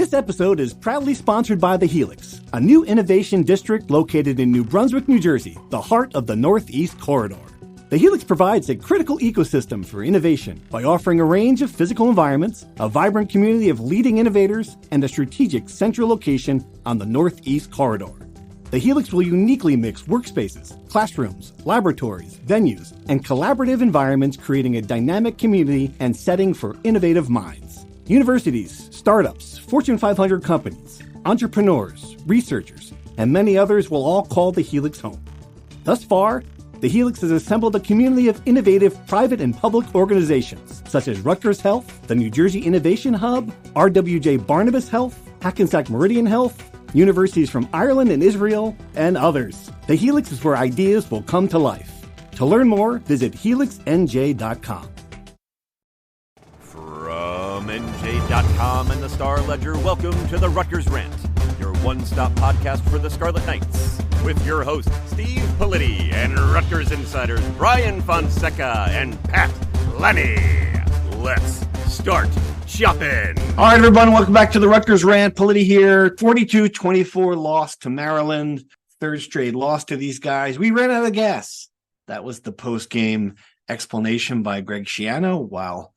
This episode is proudly sponsored by the Helix, a new innovation district located in New Brunswick, New Jersey, the heart of the Northeast Corridor. The Helix provides a critical ecosystem for innovation by offering a range of physical environments, a vibrant community of leading innovators, and a strategic central location on the Northeast Corridor. The Helix will uniquely mix workspaces, classrooms, laboratories, venues, and collaborative environments, creating a dynamic community and setting for innovative minds. Universities, startups, Fortune 500 companies, entrepreneurs, researchers, and many others will all call the Helix home. Thus far, the Helix has assembled a community of innovative private and public organizations, such as Rutgers Health, the New Jersey Innovation Hub, RWJ Barnabas Health, Hackensack Meridian Health, universities from Ireland and Israel, and others. The Helix is where ideas will come to life. To learn more, visit HelixNJ.com. From NJ.com and the Star Ledger, welcome to the Rutgers Rant, your one-stop podcast for the Scarlet Knights, with your hosts Steve Politi and Rutgers insiders Brian Fonseca and Pat Lenny. Let's start shopping. All right, everyone, welcome back to the Rutgers Rant. Politi here. 42-24 loss to Maryland. Third straight loss to these guys. We ran out of gas. That was the post-game explanation by Greg Schiano. Wow.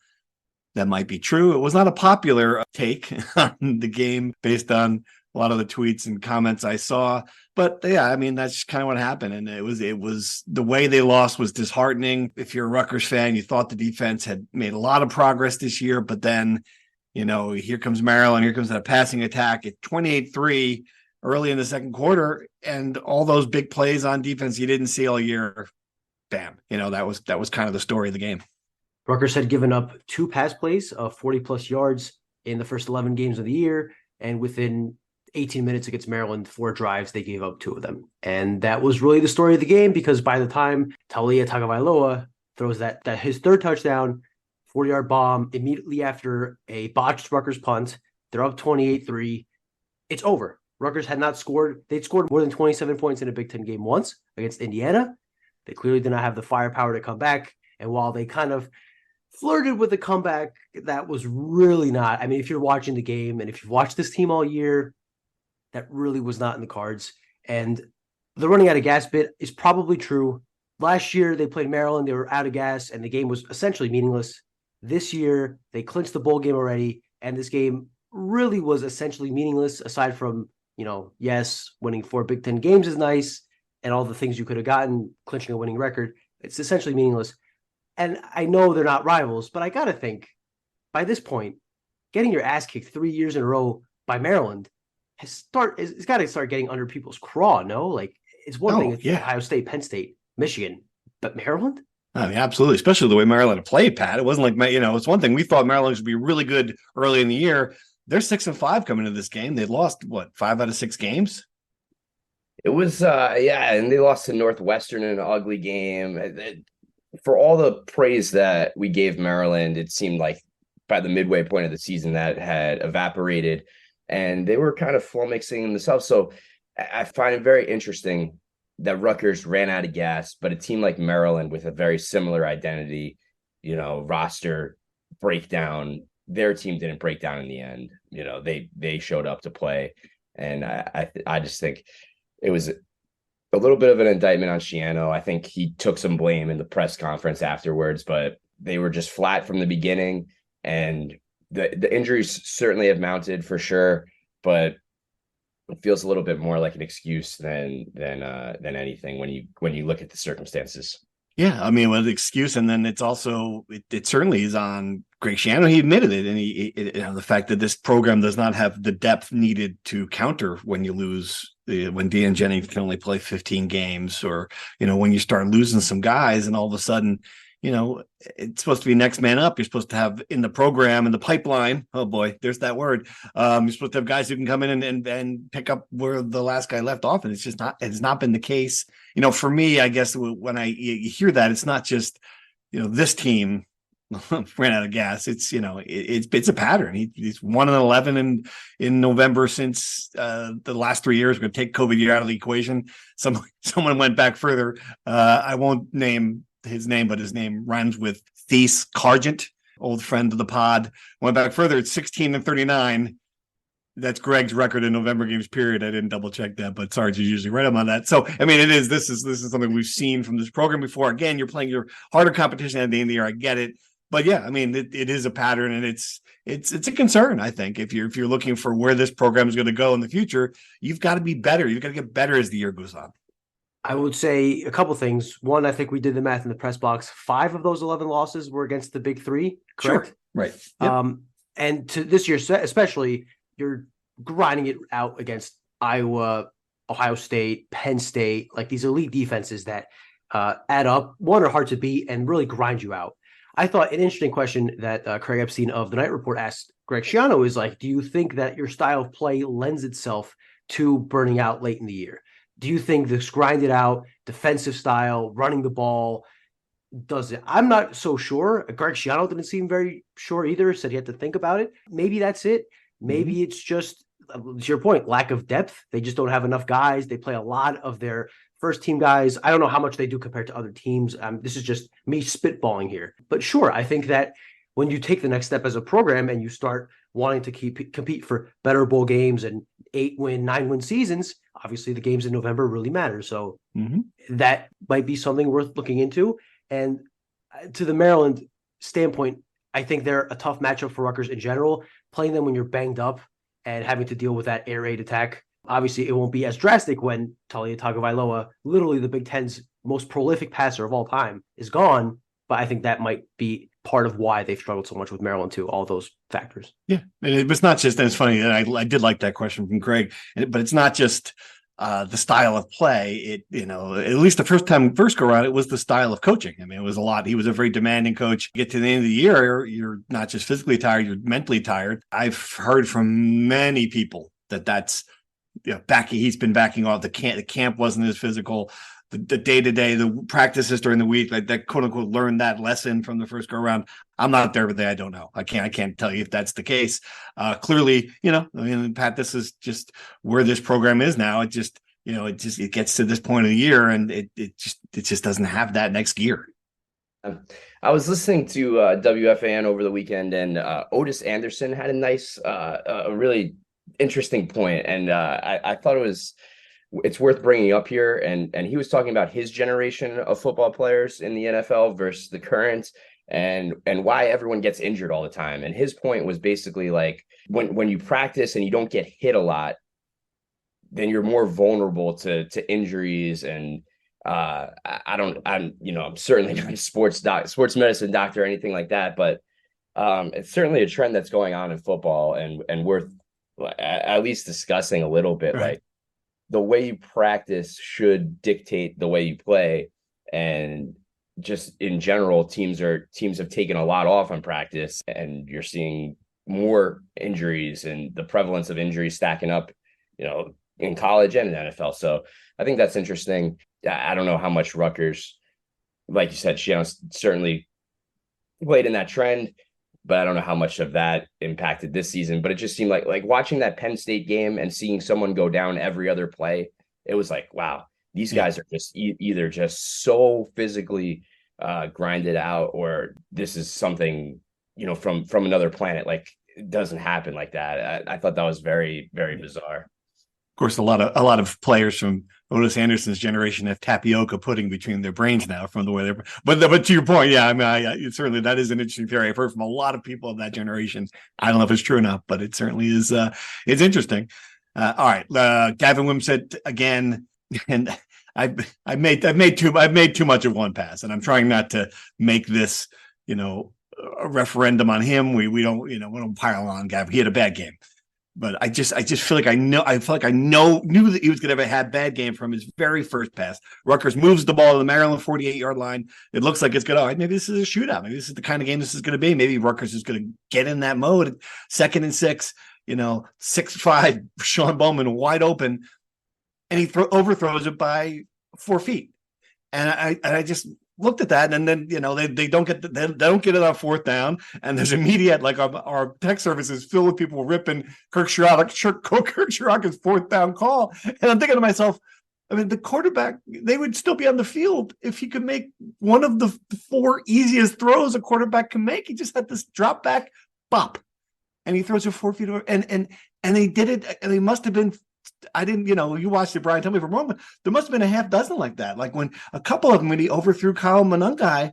That might be true. It was not a popular take on the game based on a lot of the tweets and comments I saw. But yeah, I mean, that's kind of what happened. And it was the way they lost was disheartening. If you're a Rutgers fan, you thought the defense had made a lot of progress this year, but then, you know, here comes Maryland, here comes that passing attack at 28-3 early in the second quarter. And all those big plays on defense you didn't see all year. Bam. You know, that was kind of the story of the game. Rutgers had given up 2 pass plays of 40-plus yards in the first 11 games of the year, and within 18 minutes against Maryland, 4 drives, they gave up 2 of them. And that was really the story of the game, because by the time Taulia Tagovailoa throws that his third touchdown, 40-yard bomb, immediately after a botched Rutgers punt, they're up 28-3. It's over. Rutgers had not scored. They'd scored more than 27 points in a Big Ten game once against Indiana. They clearly did not have the firepower to come back. And while they kind of flirted with the comeback, that was really not. I mean, if you're watching the game and if you've watched this team all year, that really was not in the cards. And the running out of gas bit is probably true. Last year, they played Maryland. They were out of gas, and the game was essentially meaningless. This year, they clinched the bowl game already, and this game really was essentially meaningless, aside from, you know, yes, winning 4 Big Ten games is nice, and all the things you could have gotten, clinching a winning record. It's essentially meaningless. And I know they're not rivals, but I got to think, by this point, getting your ass kicked 3 years in a row by Maryland it's got to start getting under people's craw, no? Like, it's one thing, it's Ohio State, Penn State, Michigan, but Maryland? I mean, absolutely, especially the way Maryland played, Pat. It wasn't like, you know, it's one thing. We thought Maryland would be really good early in the year. They're 6-5 coming into this game. They lost, 5 out of 6 games? It was, and they lost to Northwestern in an ugly game. For all the praise that we gave Maryland, it seemed like by the midway point of the season that had evaporated, and they were kind of flummoxing themselves. So I find it very interesting that Rutgers ran out of gas, but a team like Maryland with a very similar identity, you know, roster breakdown, their team didn't break down in the end. You know, they showed up to play, and I just think it was a little bit of an indictment on Schiano. I think he took some blame in the press conference afterwards, but they were just flat from the beginning, and the injuries certainly have mounted for sure, but it feels a little bit more like an excuse than anything when you look at the circumstances. Yeah, I mean, with an excuse, and then it's also it certainly is on Greg Schiano. He admitted it, and the fact that this program does not have the depth needed to counter when you lose, when Deion Jennings can only play 15 games, or when you start losing some guys, and all of a sudden, it's supposed to be next man up. You're supposed to have in the program, in the pipeline. Oh boy, there's that word. You're supposed to have guys who can come in and pick up where the last guy left off. And it's not been the case. For me, I guess when you hear that, it's not just, this team ran out of gas. It's, it's a pattern. He's 1-11 in November since the last 3 years. We're going to take COVID year out of the equation. Someone went back further. I won't name his name, but his name rhymes with Thies Cargent, old friend of the pod. Went back further. It's 16-39. That's Greg's record in November games, period. I didn't double check that, but Sarge is usually right on that. So, I mean, this is something we've seen from this program before. Again, you're playing your harder competition at the end of the year. I get it. But yeah, I mean, it is a pattern, and it's a concern, I think. If you're looking for where this program is going to go in the future, you've got to be better. You've got to get better as the year goes on. I would say a couple things. One, I think we did the math in the press box. 5 of those 11 losses were against the big 3, correct? Sure. Right. Yep. And to this year, especially, you're grinding it out against Iowa, Ohio State, Penn State, like these elite defenses that add up. One, are hard to beat and really grind you out. I thought an interesting question that Craig Epstein of the Night Report asked Greg Schiano is like, do you think that your style of play lends itself to burning out late in the year? Do you think this grinded out defensive style, running the ball, does it? I'm not so sure. Greg Schiano didn't seem very sure either, said he had to think about it. Maybe that's it. Maybe it's just, to your point, lack of depth. They just don't have enough guys. They play a lot of their first team guys. I don't know how much they do compared to other teams. This is just me spitballing here. But sure, I think that when you take the next step as a program and you start wanting to compete for better bowl games and 8-win, 9-win seasons, obviously the games in November really matter. So that might be something worth looking into. And to the Maryland standpoint, I think they're a tough matchup for Rutgers in general. Playing them when you're banged up and having to deal with that air raid attack. Obviously, it won't be as drastic when Talia Tagovailoa, literally the Big Ten's most prolific passer of all time, is gone. But I think that might be part of why they've struggled so much with Maryland too, all those factors. Yeah, and it was not just, and it's funny, and I did like that question from Greg, but it's not just the style of play. At least the first go around, it was the style of coaching. I mean, it was a lot. He was a very demanding coach. Get to the end of the year, you're not just physically tired, you're mentally tired. I've heard from many people that's he's been backing off. The camp wasn't as physical. The day-to-day, the practices during the week, like that quote unquote learned that lesson from the first go around. I'm not there, but I don't know. I can't tell you if that's the case. Clearly, Pat, this is just where this program is now. It gets to this point of the year, and it just doesn't have that next gear. I was listening to WFAN over the weekend, and Otis Anderson had a nice, a really interesting point, and I thought it's worth bringing up here. And he was talking about his generation of football players in the NFL versus the current, and why everyone gets injured all the time. And his point was basically like, when you practice and you don't get hit a lot, then you're more vulnerable to injuries. And I'm certainly not a sports medicine doctor or anything like that, but it's certainly a trend that's going on in football, and worth at least discussing a little bit. Right. Like, the way you practice should dictate the way you play. And just in general, teams have taken a lot off on practice, and you're seeing more injuries and the prevalence of injuries stacking up, in college and in the NFL. So I think that's interesting. I don't know how much Rutgers, like you said, she certainly played in that trend, but I don't know how much of that impacted this season. But it just seemed like watching that Penn State game and seeing someone go down every other play, it was like, wow, these guys are just either just so physically grinded out, or this is something, from another planet. Like, it doesn't happen like that. I thought that was very, very bizarre. Of course, a lot of players from Otis Anderson's generation have tapioca pudding between their brains now from the way they're. But to your point, yeah, I mean, certainly that is an interesting theory. I've heard from a lot of people of that generation. I don't know if it's true or not, but it certainly is. It's interesting. All right, Gavin Wim said again, and I've made too much of one pass, and I'm trying not to make this a referendum on him. We don't pile on Gavin. He had a bad game. But I just feel like I knew that he was going to have a bad game from his very first pass. Rutgers moves the ball to the Maryland 48-yard line. It looks like it's going to, maybe this is a shootout. Maybe this is the kind of game this is going to be. Maybe Rutgers is going to get in that mode. 2nd and 6, 6'5", Sean Bowman wide open, and he overthrows it by 4 feet. And I just looked at that, and then they don't get they don't get it on 4th down, and there's immediate, like, our tech service is filled with people ripping Kirk Sherrock's 4th down call, and I'm thinking to myself, I mean, the quarterback, they would still be on the field if he could make one of the 4 easiest throws a quarterback can make. He just had this drop back bop, and he throws it 4 feet over, and And they did it, and they must have been, I didn't, you watched it, Brian, tell me if I'm wrong, but there must have been a half dozen like that. Like when a couple of them, when he overthrew Kyle Monangai,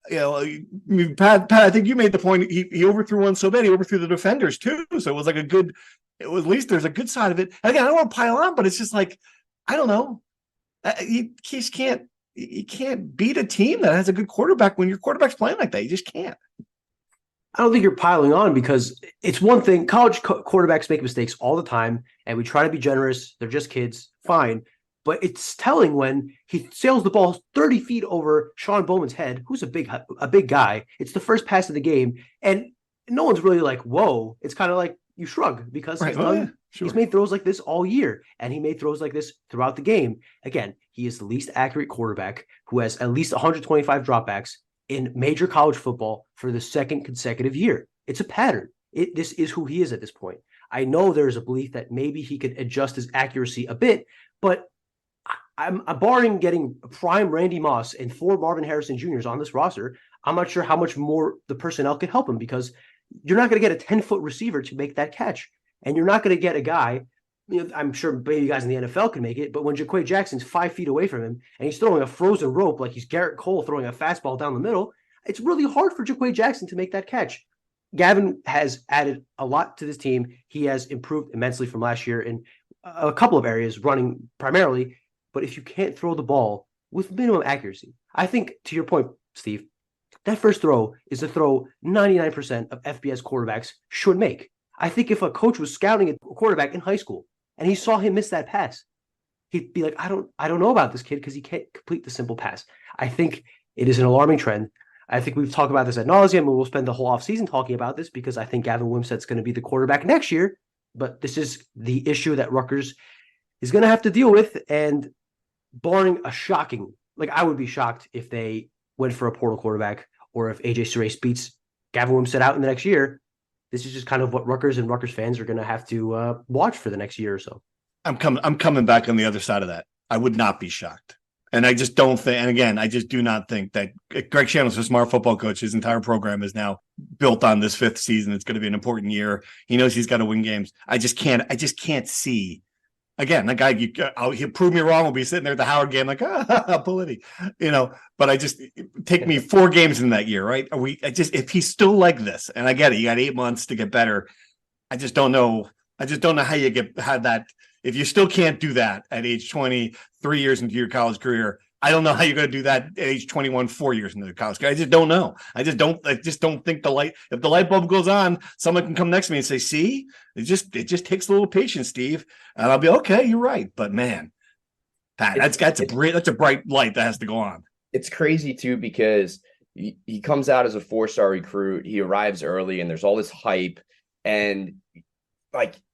Pat, I think you made the point, he overthrew one so bad, he overthrew the defenders too. So it was like at least there's a good side of it. And again, I don't want to pile on, but it's just like, I don't know. You just can't beat a team that has a good quarterback when your quarterback's playing like that. You just can't. I don't think you're piling on, because it's one thing. College quarterbacks make mistakes all the time, and we try to be generous. They're just kids. Fine. But it's telling when he sails the ball 30 feet over Sean Bowman's head, who's a big guy. It's the first pass of the game, and no one's really like, whoa. It's kind of like you shrug, because he's made throws like this all year, and he made throws like this throughout the game. Again, he is the least accurate quarterback who has at least 125 dropbacks in major college football for the second consecutive year. It's a pattern. This is who he is at this point. I know there's a belief that maybe he could adjust his accuracy a bit, but I'm barring getting prime Randy Moss and 4 Marvin Harrison Jr.'s on this roster, I'm not sure how much more the personnel could help him, because you're not going to get a 10-foot receiver to make that catch. And you're not going to get a guy, I'm sure maybe guys in the NFL can make it, but when Jaquay Jackson's 5 feet away from him and he's throwing a frozen rope like he's Garrett Cole throwing a fastball down the middle, it's really hard for Jaquay Jackson to make that catch. Gavin has added a lot to this team. He has improved immensely from last year in a couple of areas, running primarily. But if you can't throw the ball with minimum accuracy, I think, to your point, Steve, that first throw is a throw 99% of FBS quarterbacks should make. I think if a coach was scouting a quarterback in high school and he saw him miss that pass, he'd be like, I don't know about this kid because he can't complete the simple pass. I think it is an alarming trend. I think we've talked about this ad nauseum, and we'll spend the whole offseason talking about this, because I think Gavin Wimsatt's going to be the quarterback next year. But this is the issue that Rutgers is going to have to deal with. And barring a shocking, I would be shocked if they went for a portal quarterback, or if AJ Surace beats Gavin Wimsatt out in the next year. This is just kind of what Rutgers and Rutgers fans are going to have to watch for the next year or so. I'm coming back on the other side of that. I would not be shocked. And I just don't think, and again, I just do not think that Greg Schiano's a smart football coach. His entire program is now built on this 5th season. It's going to be an important year. He knows he's got to win games. I just can't see. Again, the guy, he'll prove me wrong. We'll be sitting there at the Howard game like, Politi, but I just take me 4 games in that year, right? If he's still like this, and I get it, you got 8 months to get better. I just don't know. How you had that. If you still can't do that at age 20, 3 years into your college career, I don't know how you're going to do that at age 21, 4 years into the college career. I just don't know. I just don't think if the light bulb goes on, someone can come next to me and say, see, it just takes a little patience, Steve. And I'll be, okay, you're right. But man, Pat, that's a bright light that has to go on. It's crazy too, because he comes out as a 4-star recruit. He arrives early and there's all this hype, and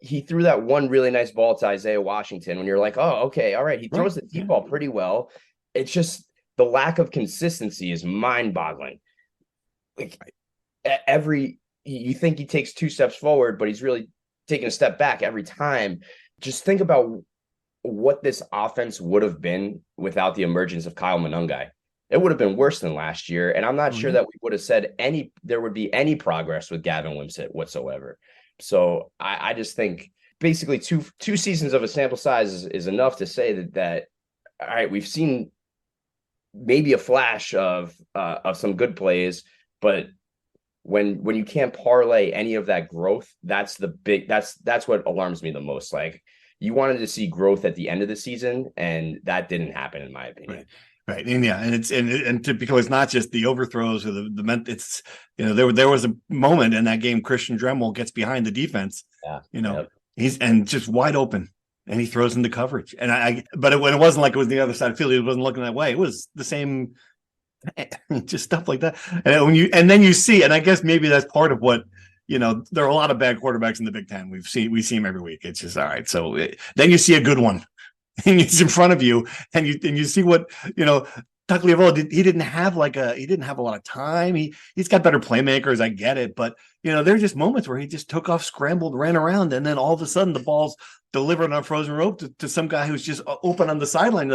he threw that one really nice ball to Isaiah Washington when you're like, oh, okay, all right. He throws the deep ball pretty well. It's just the lack of consistency is mind-boggling. You think he takes 2 steps forward, but he's really taking a step back every time. Just think about what this offense would have been without the emergence of Kyle Monangai. It would have been worse than last year, and I'm not sure that we would have said there would be any progress with Gavin Wimsatt whatsoever. So I just think basically two seasons of a sample size is enough to say that all right, we've seen maybe a flash of some good plays, but when you can't parlay any of that growth, that's what alarms me the most. You wanted to see growth at the end of the season, and that didn't happen, in my opinion. Right. And yeah, and typically it's not just the overthrows or it's, there was a moment in that game, Christian Dremel gets behind the defense, he's just wide open, and he throws into coverage. And when it wasn't like it was the other side of the field, he wasn't looking that way. It was the same, just stuff like that. And then you see, and I guess maybe that's part of what, there are a lot of bad quarterbacks in the Big Ten. We see them every week. It's just, all right. So then you see a good one, and it's in front of you, and you see what, Tagliavola he didn't have a lot of time. He's got better playmakers, I get it, but there's just moments where he just took off, scrambled, ran around, and then all of a sudden the ball's delivered on frozen rope to some guy who's just open on the sideline.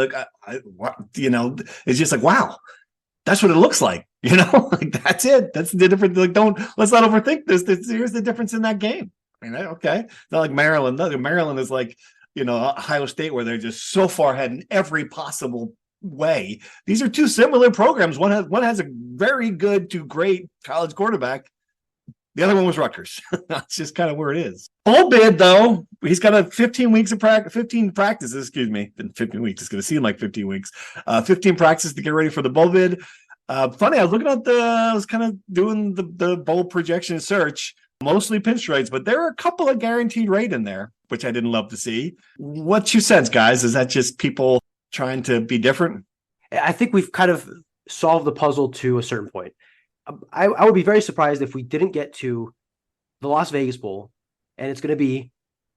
It's just like, wow, that's what it looks like. That's it. That's the difference. Let's not overthink this. Here's the difference in that game. I mean, okay. It's not like Maryland. Maryland is like, Ohio State, where they're just so far ahead in every possible way. These are two similar programs. One has a very good to great college quarterback. The other one was Rutgers. That's just kind of where it is. Bowl bid, though, he's got a 15 practices, excuse me. In 15 weeks, it's going to seem like 15 weeks. 15 practices to get ready for the bowl bid. Funny, I was kind of doing the bowl projection search, mostly pinstripes, but there are a couple of guaranteed rate in there, which I didn't love to see. What's your sense, guys? Is that just people trying to be different? I think we've kind of solved the puzzle to a certain point. I would be very surprised if we didn't get to the Las Vegas Bowl, and it's going to be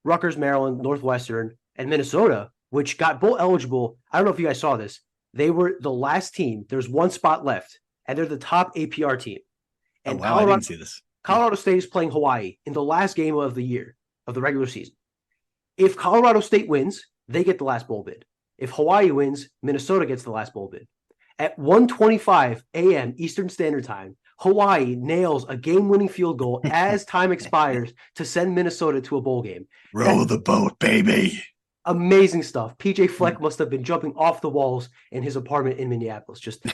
Rutgers, Maryland, Northwestern, and Minnesota, which got bowl eligible. I don't know if you guys saw this. They were the last team. There's one spot left, and they're the top APR team. And I didn't see this. Colorado State is playing Hawaii in the last game of the year, of the regular season. If Colorado State wins, they get the last bowl bid. If Hawaii wins, Minnesota gets the last bowl bid. At 1:25 a.m. Eastern Standard Time, Hawaii nails a game-winning field goal as time expires to send Minnesota to a bowl game. Row the boat, baby. Amazing stuff. PJ Fleck must have been jumping off the walls in his apartment in Minneapolis. Just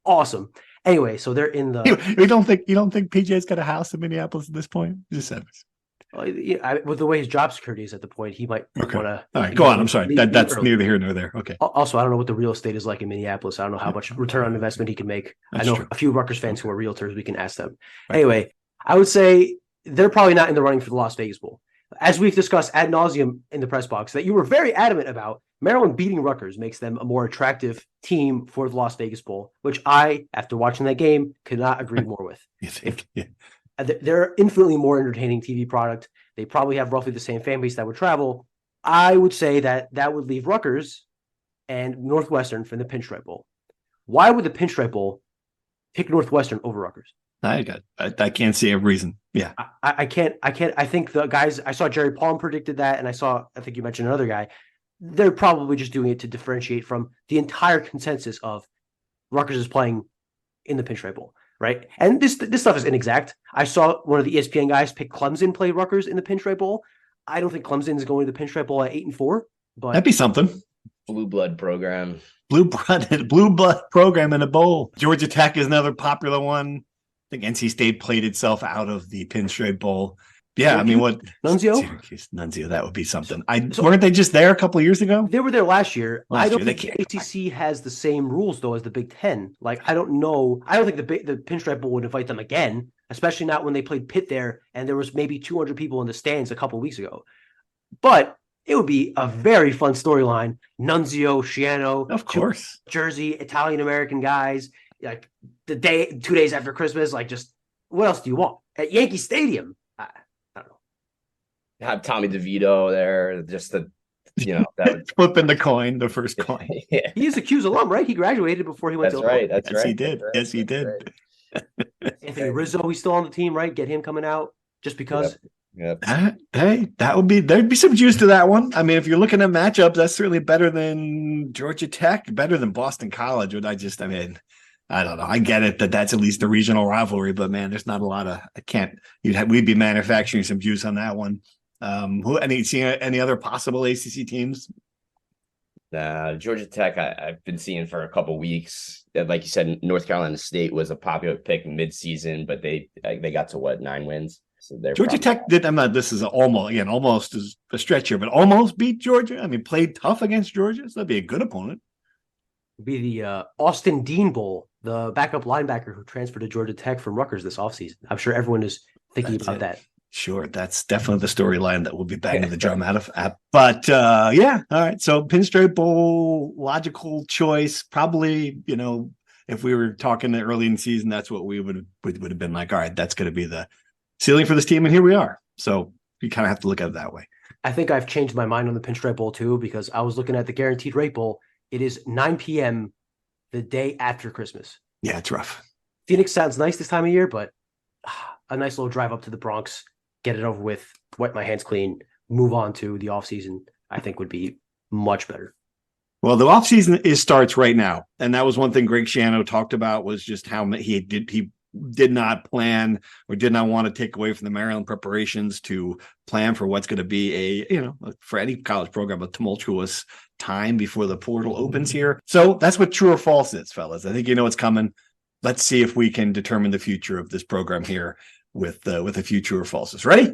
awesome. Anyway, so they're in the. You don't think PJ's got a house in Minneapolis at this point? Just said. With the way his job security is at the point, he might want to. All right, go on. I'm sorry. That's neither here nor there. Okay. Also, I don't know what the real estate is like in Minneapolis. I don't know how much return on investment he can make. I know a few Rutgers fans who are realtors. We can ask them. Right. Anyway, I would say they're probably not in the running for the Las Vegas Bowl. As we've discussed ad nauseum in the press box, that you were very adamant about, Maryland beating Rutgers makes them a more attractive team for the Las Vegas Bowl, which I, after watching that game, could not agree more with. You think? They're infinitely more entertaining TV product. They probably have roughly the same fan base that would travel. I would say that would leave Rutgers and Northwestern from the Pinstripe Bowl. Why would the Pinstripe Bowl pick Northwestern over Rutgers? I can't see a reason. Yeah. I can't. I think the guys, I saw Jerry Palm predicted that, and I think you mentioned another guy. They're probably just doing it to differentiate from the entire consensus of Rutgers is playing in the Pinstripe Bowl. Right. And this stuff is inexact. I saw one of the ESPN guys pick Clemson play Rutgers in the Pinstripe Bowl. I don't think Clemson is going to the Pinstripe Bowl at 8-4, but that'd be something. Blue blood program program in a bowl. Georgia Tech is another popular one. I think NC State played itself out of the Pinstripe Bowl. Yeah, I mean, what Nunzio, that would be something. Weren't they just there a couple of years ago? They were there last year. I don't think the ACC has the same rules though as the Big Ten. Like, I don't know. I don't think the Pinstripe Bowl would invite them again, especially not when they played Pitt there and there was maybe 200 people in the stands a couple of weeks ago. But it would be a very fun storyline. Nunzio, Schiano, of course, Jersey, Italian American guys. Like 2 days after Christmas. Like, just what else do you want at Yankee Stadium? Have Tommy DeVito there, just that would... flipping the first coin. Yeah. He is a Q's alum, right? He graduated before he went to Illinois. That's right. He did. Yes, he did. Anthony Rizzo, he's still on the team, right? Get him coming out just because. Yep. There'd be some juice to that one. I mean, if you're looking at matchups, that's certainly better than Georgia Tech, better than Boston College. I don't know. I get it that's at least a regional rivalry, but man, there's not a lot of. We'd be manufacturing some juice on that one. Any other possible ACC teams? Georgia Tech, I've been seeing for a couple weeks. Like you said, North Carolina State was a popular pick mid-season, but they got to 9 wins. So Georgia Tech did. This is almost as a stretch here, but almost beat Georgia. I mean, played tough against Georgia, so that'd be a good opponent. It'd be the Austin Dean Bowl, the backup linebacker who transferred to Georgia Tech from Rutgers this offseason. I'm sure everyone is thinking about that. Sure, that's definitely the storyline that we'll be banging the drum out of. But yeah, all right. So Pinstripe Bowl, logical choice. Probably, if we were talking early in the season, that's what we would have been like. All right, that's going to be the ceiling for this team, and here we are. So you kind of have to look at it that way. I think I've changed my mind on the Pinstripe Bowl too, because I was looking at the Guaranteed Rate Bowl. It is 9 p.m. the day after Christmas. Yeah, it's rough. Phoenix sounds nice this time of year, but a nice little drive up to the Bronx, get it over with, wipe my hands clean, move on to the offseason, I think would be much better. Well, the offseason starts right now. And that was one thing Greg Schiano talked about, was just how he did not plan or did not want to take away from the Maryland preparations to plan for what's going to be for any college program, a tumultuous time before the portal opens here. So that's what true or false is, fellas. I think you know what's coming. Let's see if we can determine the future of this program here with a few true or falses. Ready?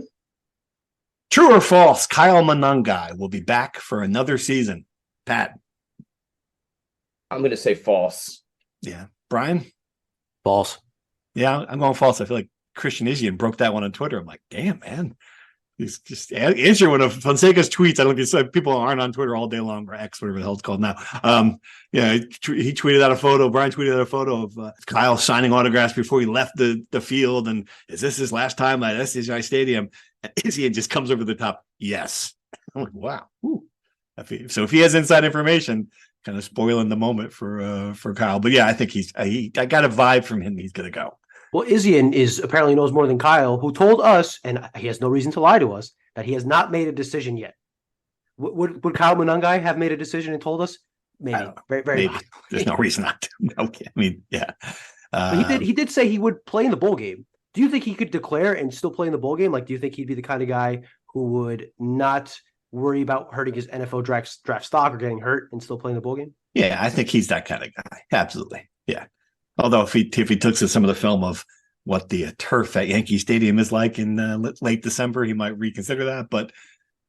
True or false? Kyle Monangai will be back for another season. Pat? I'm going to say false. Yeah. Brian? False. Yeah, I'm going false. I feel like Christian Isian broke that one on Twitter. I'm like, damn, man. He's just answering one of Fonseca's tweets. I don't think people aren't on Twitter all day long, or X, whatever the hell it's called now. He tweeted out a photo. Brian tweeted out a photo of Kyle signing autographs before he left the field. And is this his last time at SCI Stadium? And Isian just comes over the top. Yes. I'm like, wow. Ooh. So if he has inside information, kind of spoiling the moment for Kyle. But yeah, I think I got a vibe from him. He's going to go. Well, Isian apparently knows more than Kyle, who told us, and he has no reason to lie to us, that he has not made a decision yet. Would Kyle Monangai have made a decision and told us? Maybe. Very, very maybe. There's no reason not to. Okay. I mean, yeah. But he did say he would play in the bowl game. Do you think he could declare and still play in the bowl game? Like, do you think he'd be the kind of guy who would not worry about hurting his NFL draft stock or getting hurt and still playing the bowl game? Yeah, I think he's that kind of guy. Absolutely. Yeah. Although if he took some of the film of what the turf at Yankee Stadium is like in late December, he might reconsider that. But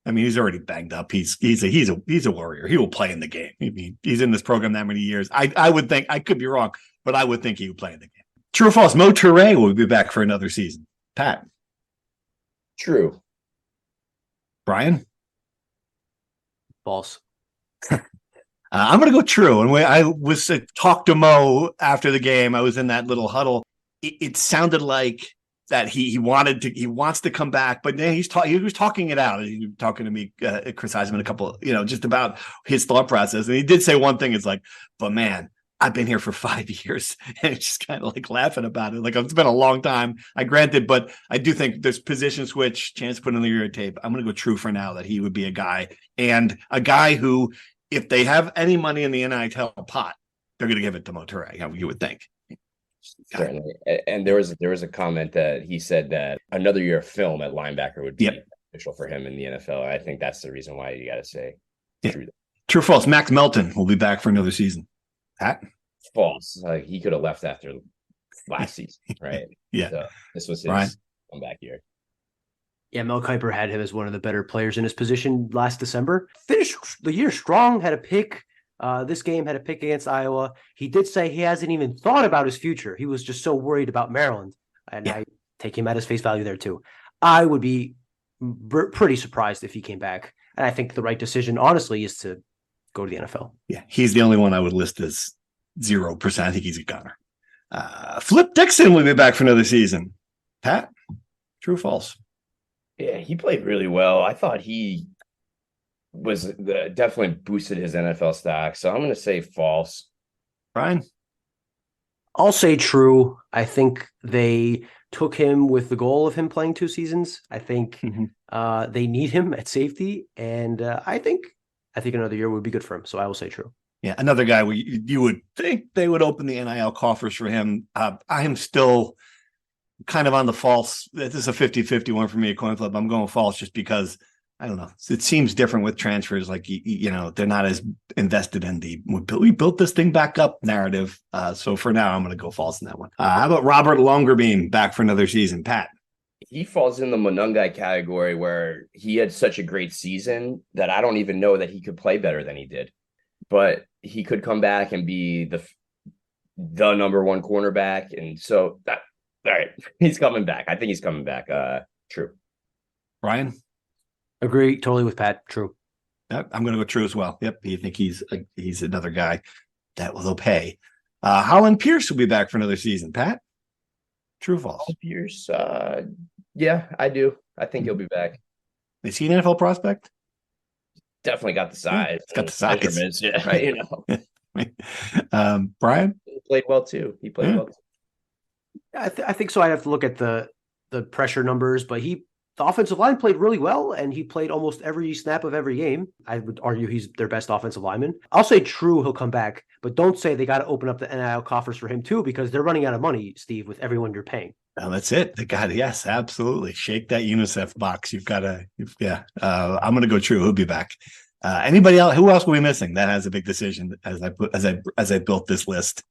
I mean, he's already banged up. He's a warrior. He will play in the game. I mean, he's in this program that many years. I would think, I could be wrong, but I would think he would play in the game. True or false? Mo Toure will be back for another season. Pat? True. Brian? False. I'm going to go true. And when I was talked to Mo after the game, I was in that little huddle. It sounded like that he wants to come back, but then he was talking it out. He was talking to me, Chris Heisman, a couple, just about his thought process. And he did say one thing. It's like, but man, I've been here for 5 years, and it's just kind of like laughing about it. Like, it's been a long time. I granted, but I do think there's position switch, chance to put in the ear tape. I'm going to go true for now that he would be a guy who, if they have any money in the NIL pot, they're going to give it to Mo Toure, you would think. Certainly. And there was a comment that he said that another year of film at linebacker would be beneficial for him in the NFL. I think that's the reason why you got to say true. True or false? Max Melton will be back for another season. Pat? False. He could have left after last season, right? Yeah. So this was his comeback year. Yeah, Mel Kiper had him as one of the better players in his position last December. Finished the year strong, had a pick. This game had a pick against Iowa. He did say he hasn't even thought about his future. He was just so worried about Maryland. And I take him at his face value there too. I would be pretty surprised if he came back. And I think the right decision, honestly, is to go to the NFL. Yeah, he's the only one I would list as 0%. I think he's a gunner. Flip Dixon will be back for another season. Pat? True or false? Yeah, he played really well. I thought he was definitely boosted his NFL stock. So I'm going to say false. Brian? I'll say true. I think they took him with the goal of him playing 2 seasons. I think they need him at safety. And I think another year would be good for him. So I will say true. Yeah, another guy where you would think they would open the NIL coffers for him. I am still kind of on the false. This is a 50-50 one for me, a coin flip. I'm going false just because, I don't know. It seems different with transfers. Like, they're not as invested in we built this thing back up narrative. So for now, I'm going to go false in that one. How about Robert Longerbeam back for another season? Pat? He falls in the Monangai category where he had such a great season that I don't even know that he could play better than he did. But he could come back and be the number one cornerback. And so all right, he's coming back. I think he's coming back. True. Brian? Agree totally with Pat. True. Yep, I'm going to go true as well. Yep, you think he's another guy that will pay. Holland Pierce will be back for another season. Pat? True or false? Holland Pierce, yeah, I do. I think he'll be back. Is he an NFL prospect? Definitely got the size. It's got the size. Yeah, right. Brian? He played well too. I think so. I have to look at the pressure numbers, but he the offensive line played really well, and he played almost every snap of every game. I would argue he's their best offensive lineman. I'll say true, he'll come back, but don't say they got to open up the NIL coffers for him too, because they're running out of money, Steve, with everyone you're paying. Well, that's it. They got it. Yes, absolutely. Shake that UNICEF box. You've got to, I'm going to go true. He'll be back. Anybody else? Who else were we missing? That has a big decision as I built this list.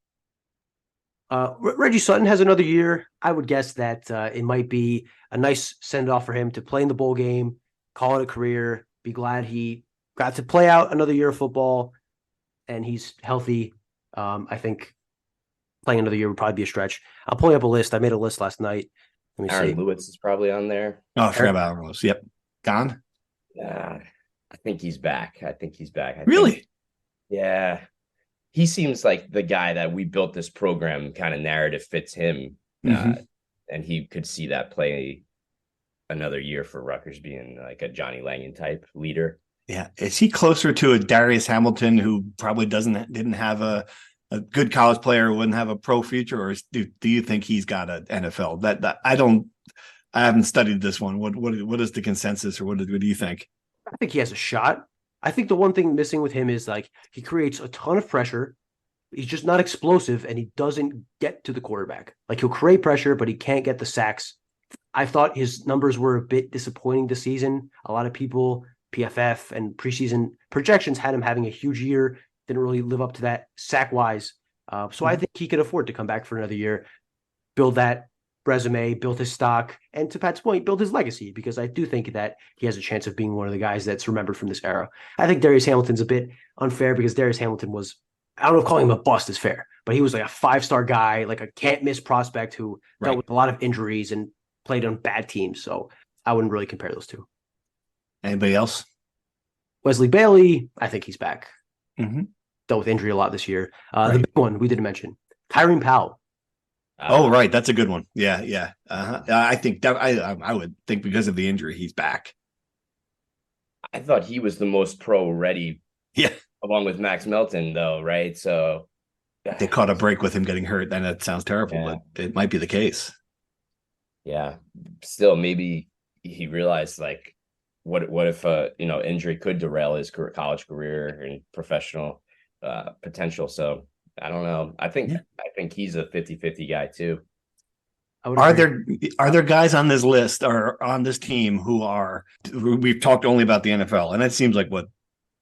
Reggie Sutton has another year. I would guess that it might be a nice send-off for him to play in the bowl game, call it a career, be glad he got to play out another year of football, and he's healthy. I think playing another year would probably be a stretch. I'm pulling up a list. I made a list last night. Let me see. Aaron Lewis is probably on there. Oh, I forgot about Aaron Lewis. Yep. Gone? Yeah. I think he's back. Really? Yeah. He seems like the guy that we built this program kind of narrative fits him. And he could see that play another year for Rutgers, being like a Johnny Langan type leader. Yeah. Is he closer to a Darius Hamilton, who probably didn't have a good college player, wouldn't have a pro future? Or do you think he's got an NFL? That I haven't studied this one. What is the consensus, or what do you think? I think he has a shot. I think the one thing missing with him is like he creates a ton of pressure. He's just not explosive, and he doesn't get to the quarterback. Like, he'll create pressure, but he can't get the sacks. I thought his numbers were a bit disappointing this season. A lot of people, PFF and preseason projections, had him having a huge year. Didn't really live up to that sack-wise. So I think he could afford to come back for another year, build that resume, build his stock, and to Pat's point, build his legacy, because I do think that he has a chance of being one of the guys that's remembered from this era. I think Darius Hamilton's a bit unfair, because Darius Hamilton was, I don't know if calling him a bust is fair, but he was like a 5-star guy, like a can't-miss prospect who dealt with a lot of injuries and played on bad teams. So I wouldn't really compare those two. Anybody else? Wesley Bailey, I think he's back. Dealt with injury a lot this year. The big one we didn't mention, Tyreen Powell. Right. That's a good one. Yeah. I think that I would think because of the injury, he's back. I thought he was the most pro ready. Yeah. Along with Max Melton, though, right? So they caught a break with him getting hurt. And that sounds terrible, but it might be the case. Yeah. Still, maybe he realized, like, what if injury could derail his college career and professional potential. So I don't know. I think he's a 50-50 guy too. Are there guys on this list or on this team who we've talked only about the NFL, and it seems like what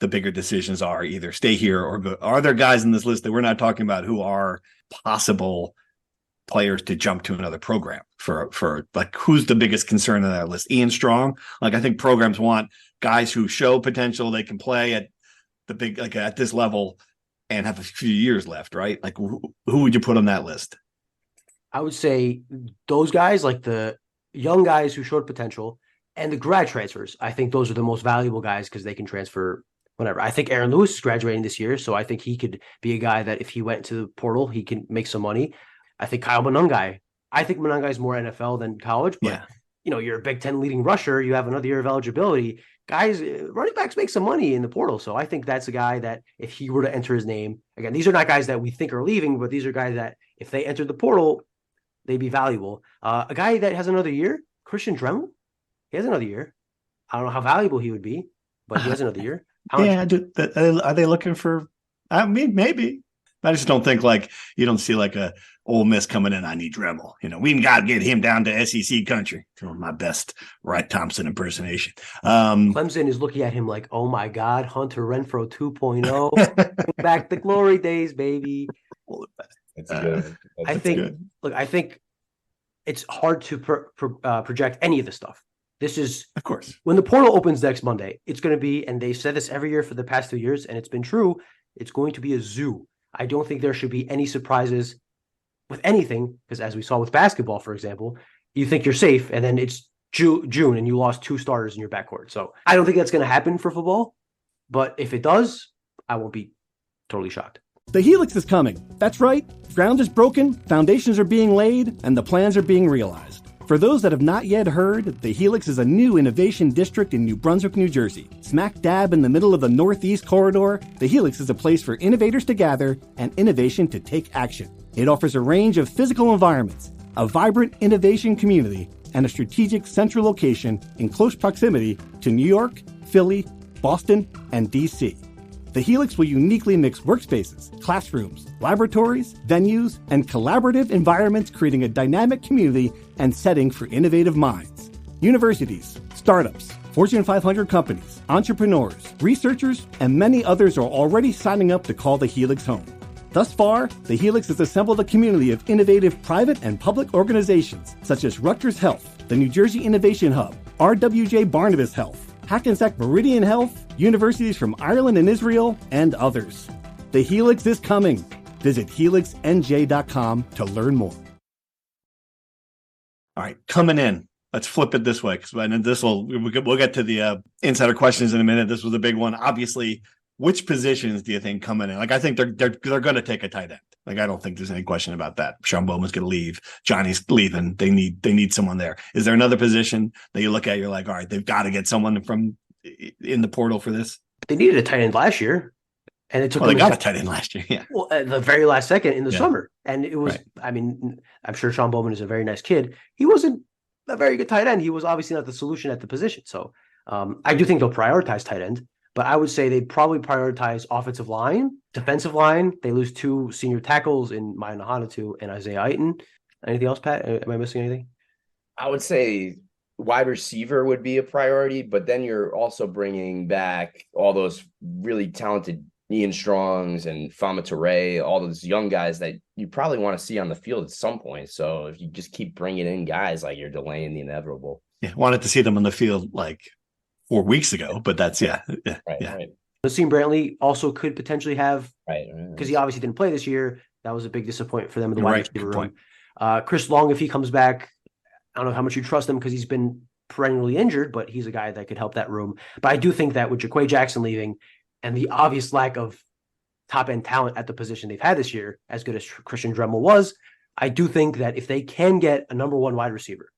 the bigger decisions are, either stay here or go? Are there guys in this list that we're not talking about who are possible players to jump to another program for like, who's the biggest concern on that list? Ian Strong. Like, I think programs want guys who show potential, they can play at the big, like at this level, and have a few years left, right? Like, who would you put on that list? I would say those guys, like the young guys who showed potential, and the grad transfers. I think those are the most valuable guys because they can transfer whenever. I think Aaron Lewis is graduating this year, so I think he could be a guy that if he went to the portal, he can make some money. I think Kyle Monangai. I think Monangai is more NFL than college, but you're a Big Ten leading rusher. You have another year of eligibility. Guys, running backs make some money in the portal. So I think that's a guy that if he were to enter his name, again, these are not guys that we think are leaving, but these are guys that if they entered the portal, they'd be valuable. A guy that has another year, Christian Dremel, he has another year. I don't know how valuable he would be, but he has another year. Are they looking for, I mean, maybe. I just don't think, like, you don't see like a Ole Miss coming in, I need Dremel. We got to get him down to SEC country. Doing my best Wright Thompson impersonation. Clemson is looking at him like, oh my God, Hunter Renfrow 2.0. Back the glory days, baby. That's good. I think it's hard to project any of this stuff. This is, of course, when the portal opens next Monday, it's going to be, and they've said this every year for the past 2 years, and it's been true, it's going to be a zoo. I don't think there should be any surprises with anything, because as we saw with basketball, for example, you think you're safe, and then it's June, and you lost 2 starters in your backcourt. So I don't think that's going to happen for football, but if it does, I won't be totally shocked. The Helix is coming. That's right. Ground is broken, foundations are being laid, and the plans are being realized. For those that have not yet heard, the Helix is a new innovation district in New Brunswick, New Jersey. Smack dab in the middle of the Northeast Corridor, the Helix is a place for innovators to gather and innovation to take action. It offers a range of physical environments, a vibrant innovation community, and a strategic central location in close proximity to New York, Philly, Boston, and D.C. The Helix will uniquely mix workspaces, classrooms, laboratories, venues, and collaborative environments, creating a dynamic community and setting for innovative minds. Universities, startups, Fortune 500 companies, entrepreneurs, researchers, and many others are already signing up to call the Helix home. Thus far, the Helix has assembled a community of innovative private and public organizations such as Rutgers Health, the New Jersey Innovation Hub, RWJ Barnabas Health, Hackensack Meridian Health, universities from Ireland and Israel, and others. The Helix is coming. Visit helixnj.com to learn more. All right, coming in. Let's flip it this way, because we'll get to the insider questions in a minute. This was a big one. Obviously, which positions do you think coming in? Like, I think they're going to take a tight end. Like, I don't think there's any question about that. Sean Bowman's going to leave. Johnny's leaving. They need someone there. Is there another position that you look at? You're like, all right, they've got to get someone from in the portal for this. They needed a tight end last year, and it took. Well, they got a tight end last year. Yeah. Well, at the very last second in the summer, and it was. Right. I mean, I'm sure Sean Bowman is a very nice kid. He wasn't a very good tight end. He was obviously not the solution at the position. So I do think they'll prioritize tight end, but I would say they'd probably prioritize offensive line, defensive line. They lose 2 senior tackles in Maya Nahanatu and Isaiah Aiton. Anything else, Pat? Am I missing anything? I would say wide receiver would be a priority, but then you're also bringing back all those really talented Ian Strongs and Fama Toure, all those young guys that you probably want to see on the field at some point. So if you just keep bringing in guys, like, you're delaying the inevitable. Yeah, wanted to see them on the field like 4 weeks ago, but that's right. Nassim Brantley also could potentially have, because he obviously didn't play this year. That was a big disappointment for them in the wide receiver room. Chris Long, if he comes back, I don't know how much you trust him because he's been perennially injured, but he's a guy that could help that room. But I do think that with Jaquay Jackson leaving and the obvious lack of top-end talent at the position they've had this year, as good as Christian Dremel was, I do think that if they can get a number 1 wide receiver,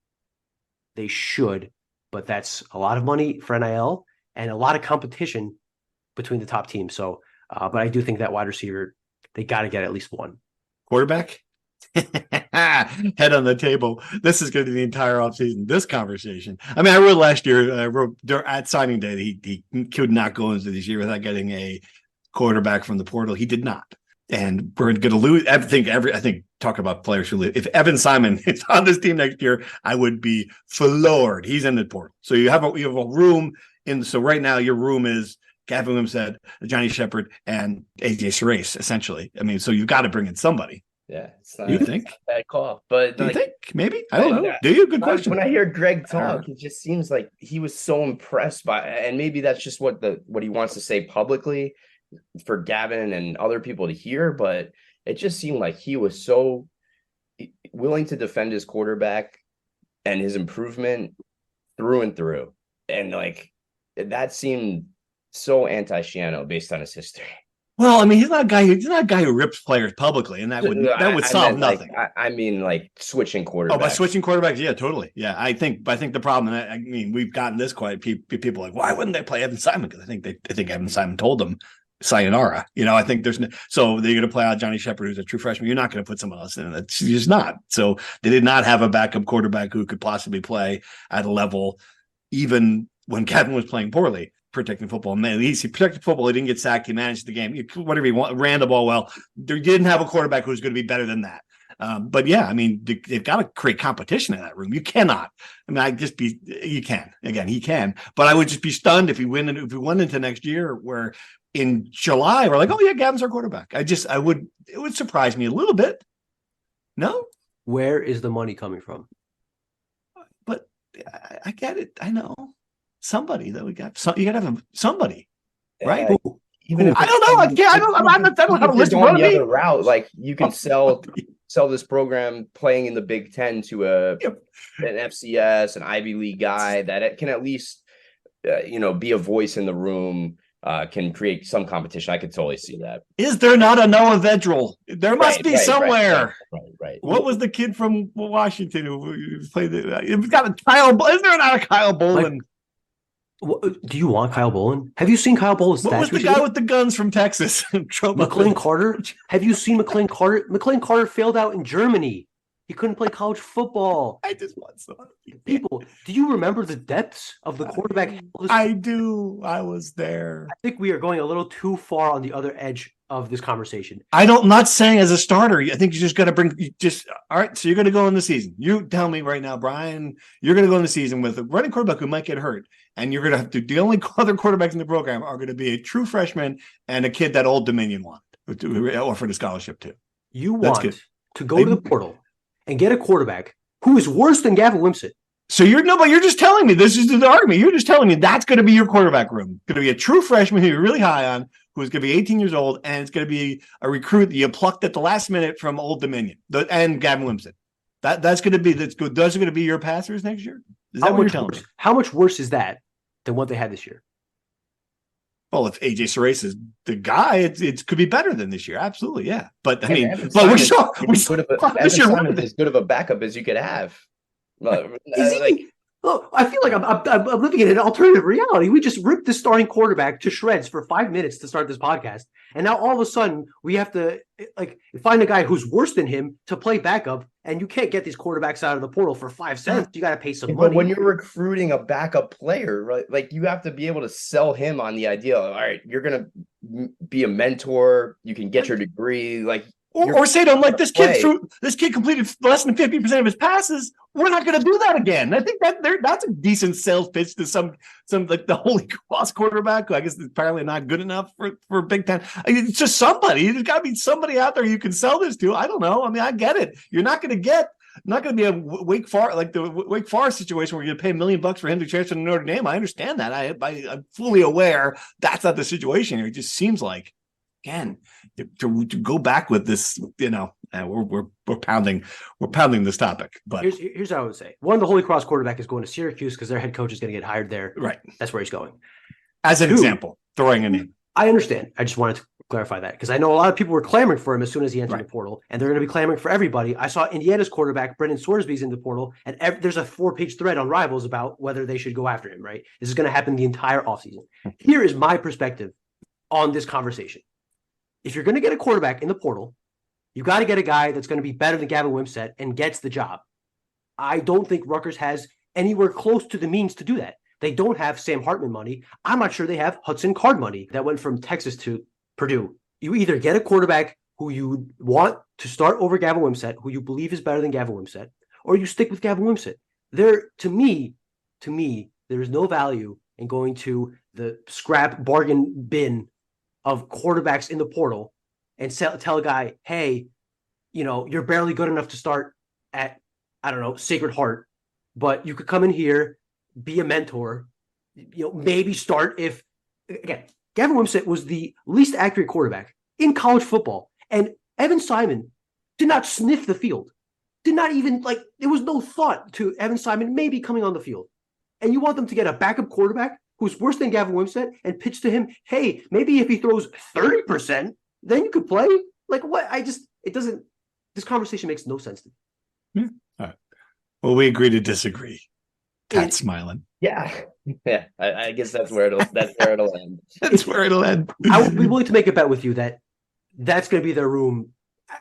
they should, but that's a lot of money for NIL and a lot of competition between the top teams. So, but I do think that wide receiver, they got to get at least 1. Quarterback? Head on the table. This is going to be the entire offseason, this conversation. I mean, I wrote last year, at signing day, he could not go into this year without getting a quarterback from the portal. He did not. And we're going to lose. I think talk about players who live. If Evan Simon is on this team next year, I would be floored. He's in the portal. So you have a room so right now your room is Gavin Williams said, Johnny Shepard and AJ Serace, essentially. I mean, so you've got to bring in somebody. Yeah, it's not, you think? a bad call, but do you think maybe? I don't know. Do you? Good question. When I hear Greg talk, it just seems like he was so impressed by, and maybe that's just what he wants to say publicly for Gavin and other people to hear. But it just seemed like he was so willing to defend his quarterback and his improvement through and through, and like that seemed so anti-Shiano based on his history. Well, I mean, he's not a guy who rips players publicly, and that would solve nothing. I mean, like switching quarterbacks. Oh, by switching quarterbacks, yeah, totally. Yeah, I think the problem. I mean, we've gotten this quite. People are like, why wouldn't they play Evan Simon? Because I think Evan Simon told them, sayonara. I think there's so they're going to play out Johnny Shepard, who's a true freshman. You're not going to put someone else in. That's just not. So they did not have a backup quarterback who could possibly play at a level, even when Gavin was playing poorly. Protecting football, man. He protected football. He didn't get sacked. He managed the game. Whatever he ran the ball well. They didn't have a quarterback who's going to be better than that. But yeah, I mean, they've got to create competition in that room. You cannot. I mean, you can. Again, he can. But I would just be stunned if we went into next year where in July we're like, oh yeah, Gavin's our quarterback. It would surprise me a little bit. No. Where is the money coming from? But I get it. I know. Somebody that we got. You got to have somebody, right? Even if I don't know. I don't have a list of the other route. Like you can sell this program playing in the Big Ten to an FCS, an Ivy League guy that can at least be a voice in the room. Can create some competition. I could totally see that. Is there not a Noah Vedral? There must be somewhere. Right. What was the kid from Washington who played it? You've got a Kyle. Is there not a Kyle Bolin? Do you want Kyle Bolin? Have you seen Kyle Bolin's stats? What was the guy with the guns from Texas? McLean Carter? Have you seen McLean Carter? McLean Carter failed out in Germany. He couldn't play college football. I just want some. People, do you remember the depths of the quarterback? I do. I was there. I think we are going a little too far on the other edge of this conversation. I'm not saying as a starter. I think you just got to all right. So you're going to go in the season. You tell me right now, Brian, you're going to go in the season with a running quarterback who might get hurt. And you're going to have to, the only other quarterbacks in the program are going to be a true freshman and a kid that Old Dominion offered a scholarship to. You want to go to the portal and get a quarterback who is worse than Gavin Wimsatt. So you're just telling me, this is the argument. You're just telling me that's going to be your quarterback room. It's going to be a true freshman who you're really high on, who's going to be 18 years old, and it's going to be a recruit that you plucked at the last minute from Old Dominion and Gavin Wimsatt. That's going to be Those are going to be your passers next year. Is that what you're telling me? How much worse is that than what they had this year? Well, if AJ Sarace is the guy, it could be better than this year. Absolutely, yeah. But I mean, we saw this year as good of a backup as you could have. Look, I feel like I'm living in an alternative reality. We just ripped the starting quarterback to shreds for 5 minutes to start this podcast, and now all of a sudden we have to find a guy who's worse than him to play backup. And you can't get these quarterbacks out of the portal for 5 cents. You got to pay some money. But when you're recruiting a backup player, right, like you have to be able to sell him on the idea of, all right, you're going to be a mentor. You can get your degree. Like, or say to him, like, this kid completed less than 50% of his passes. We're not going to do that again. I think that's a decent sales pitch to some like the Holy Cross quarterback, who I guess is apparently not good enough for Big Ten. It's just somebody. There's got to be somebody out there you can sell this to. I don't know. I mean, I get it. You're not going to be a Wake Forest, like the Wake Forest situation where you're going to pay $1 million for him to transfer to Notre Dame. I understand that. I'm fully aware that's not the situation here. It just seems like, again, to go back with this, we're pounding this topic. But here's what I would say: one, the Holy Cross quarterback is going to Syracuse because their head coach is going to get hired there. Right, that's where he's going. As an example, throwing a name. I understand. I just wanted to clarify that because I know a lot of people were clamoring for him as soon as he entered the portal, and they're going to be clamoring for everybody. I saw Indiana's quarterback Brendan Swearsby's in the portal, and there's a 4-page thread on Rivals about whether they should go after him. Right, this is going to happen the entire offseason. Here is my perspective on this conversation. If you're going to get a quarterback in the portal, you got to get a guy that's going to be better than Gavin Wimsatt and gets the job. I don't think Rutgers has anywhere close to the means to do that. They don't have Sam Hartman money. I'm not sure they have Hudson Card money that went from Texas to Purdue. You either get a quarterback who you want to start over Gavin Wimsatt, who you believe is better than Gavin Wimsatt, or you stick with Gavin Wimsatt. To me, there is no value in going to the scrap bargain bin of quarterbacks in the portal and tell a guy, hey, you're barely good enough to start at, I don't know, Sacred Heart, but you could come in here, be a mentor, maybe start if, again, Gavin Wimsatt was the least accurate quarterback in college football. And Evan Simon did not sniff the field, did not even, there was no thought to Evan Simon maybe coming on the field. And you want them to get a backup quarterback who's worse than Gavin Wimsatt and pitch to him, hey, maybe if he throws 30%, then you could play? Like what? This conversation makes no sense to me. All right. Well, we agree to disagree. Pat's smiling. Yeah. I guess that's where it'll end. That's where it'll end. I would be willing to make a bet with you that that's going to be their room.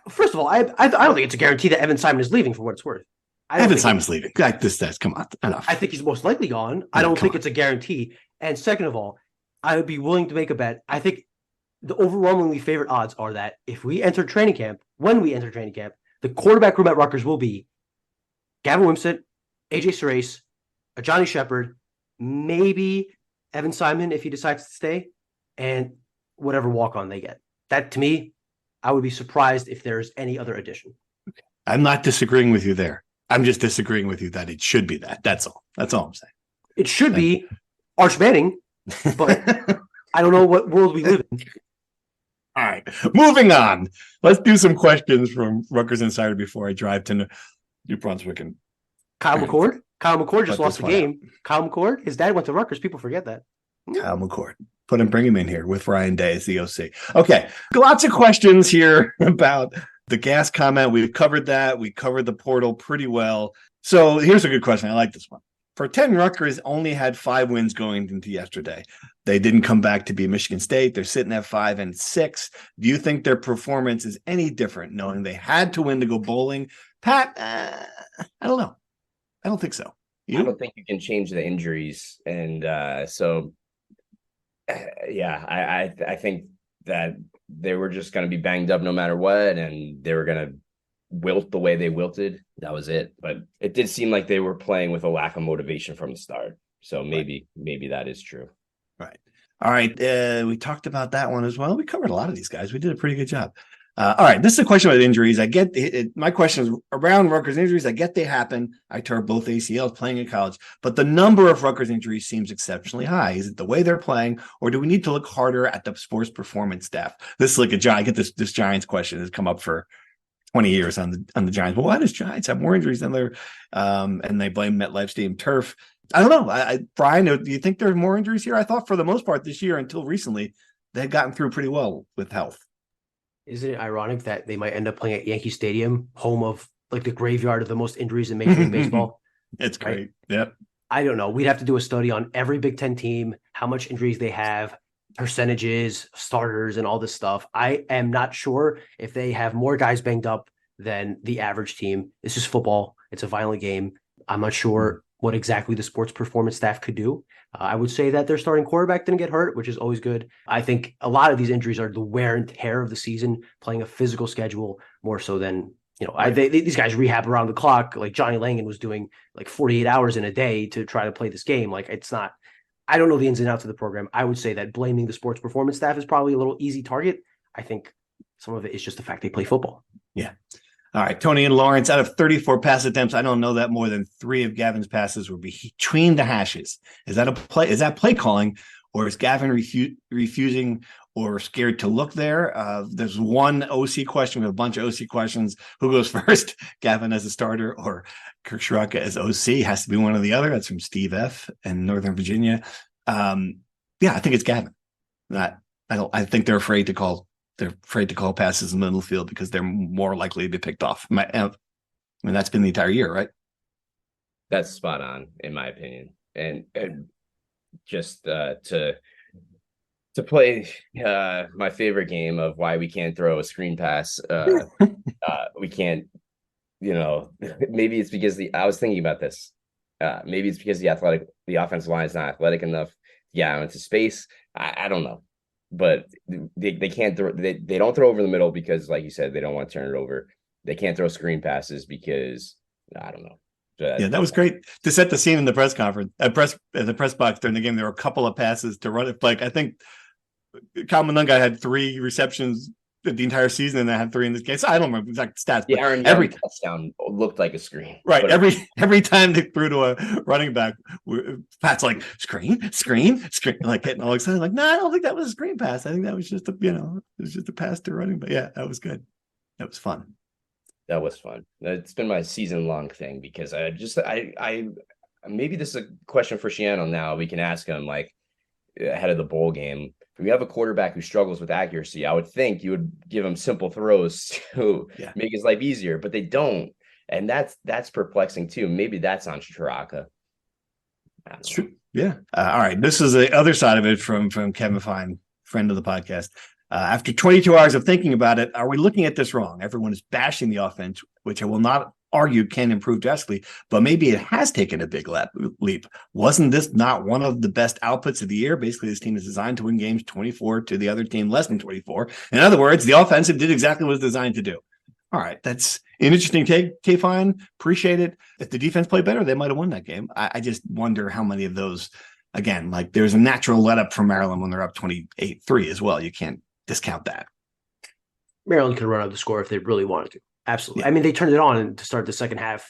First of all, I don't think it's a guarantee that Evan Simon is leaving for what it's worth. Evan Simon's leaving. Come on, enough. I think he's most likely gone. I don't think it's a guarantee. And second of all, I would be willing to make a bet. I think the overwhelmingly favorite odds are that when we enter training camp, the quarterback room at Rutgers will be Gavin Wimsatt, AJ Sarace, Johnny Shepard, maybe Evan Simon if he decides to stay, and whatever walk-on they get. That, to me, I would be surprised if there's any other addition. I'm not disagreeing with you there. I'm just disagreeing with you that it should be that. That's all. That's all I'm saying. It should be Arch Manning, but I don't know what world we live in. All right, moving on. Let's do some questions from Rutgers Insider before I drive to New Brunswick. And Kyle McCord? Kyle McCord just lost the game. Kyle McCord? His dad went to Rutgers. People forget that. Kyle McCord. Bring him in here with Ryan Day as the OC. Okay, lots of questions here about the gas comment. We've covered that. We covered the portal pretty well. So here's a good question. I like this one. For 10, Rutgers only had 5 wins going into yesterday. They didn't come back to beat Michigan State. They're sitting at 5-6. Do you think their performance is any different, knowing they had to win to go bowling Pat, I don't know. I don't think so. I don't think you can change the injuries. And I think that they were just going to be banged up no matter what, and they were going to wilt the way they wilted. That was it. But it did seem like they were playing with a lack of motivation from the start. So maybe that is true. Right. All right. We talked about that one as well. We covered a lot of these guys. We did a pretty good job. All right. This is a question about injuries. I get it. My question is around Rutgers injuries. I get they happen. I tore both ACLs playing in college, but the number of Rutgers injuries seems exceptionally high. Is it the way they're playing, or do we need to look harder at the sports performance staff? This is like I get this Giants question has come up for 20 years on the Giants. Well, why does Giants have more injuries than they're and they blame MetLife Stadium turf? I don't know. Brian, do you think there are more injuries here? I thought for the most part this year until recently, they had gotten through pretty well with health. Isn't it ironic that they might end up playing at Yankee Stadium, home of like the graveyard of the most injuries in Major League Baseball? It's great. Right? Yep. I don't know. We'd have to do a study on every Big Ten team, how much injuries they have, percentages, starters, and all this stuff. I am not sure if they have more guys banged up than the average team. This is football. It's a violent game. I'm not sure what exactly the sports performance staff could do. I would say that their starting quarterback didn't get hurt, which is always good. I think a lot of these injuries are the wear and tear of the season, playing a physical schedule more so than, these guys rehab around the clock. Like Johnny Langan was doing like 48 hours in a day to try to play this game. Like it's not, I don't know the ins and outs of the program. I would say that blaming the sports performance staff is probably a little easy target. I think some of it is just the fact they play football. Yeah. All right, Tony and Lawrence, out of 34 pass attempts, I don't know that more than 3 of Gavin's passes were between the hashes. Is that play calling, or is Gavin refusing or scared to look there? There's one OC question. We have a bunch of OC questions. Who goes first? Gavin as a starter or Kirk Shiraka as OC? Has to be one or the other. That's from Steve F. in Northern Virginia. I think it's Gavin. I think they're afraid to call. They're afraid to call passes in the middle of the field because they're more likely to be picked off. That's been the entire year, right? That's spot on, in my opinion. And just to play my favorite game of why we can't throw a screen pass, we can't. Maybe it's because I was thinking about this. Maybe it's because the offensive line is not athletic enough. Yeah, into space. I don't know. But they can't throw. They don't throw over the middle because, like you said, they don't want to turn it over. They can't throw screen passes because I don't know. That was great to set the scene in the press conference. The press box during the game, there were a couple of passes to run it. Like I think Kyle Monunga had 3 receptions the entire season, and I had 3 in this game. So I don't remember exact stats. Yeah, Aaron every touchdown looked like a screen. Right. But every time they threw to a running back, Pat's like screen, like getting all excited. Like, no, I don't think that was a screen pass. I think that was just a pass to running back. Yeah, that was good. That was fun. That was fun. It's been my season long thing because I maybe this is a question for Shiano now. We can ask him like ahead of the bowl game. If you have a quarterback who struggles with accuracy, I would think you would give him simple throws to make his life easier, but they don't. And that's perplexing too. Maybe that's on Shiraka. That's true. Yeah. All right. This is the other side of it from Kevin Fine, friend of the podcast. After 22 hours of thinking about it, are we looking at this wrong? Everyone is bashing the offense, which I will not argue can improve drastically, but maybe it has taken a big leap. Wasn't this not one of the best outputs of the year? Basically, this team is designed to win games 24 to the other team less than 24. In other words, the offensive did exactly what it was designed to do. All right, that's an interesting take, K-Fine. Appreciate it. If the defense played better, they might have won that game. I just wonder how many of those, again, like there's a natural let-up from Maryland when they're up 28-3 as well. You can't discount that. Maryland could run out the score if they really wanted to. Absolutely. Yeah. I mean, they turned it on to start the second half,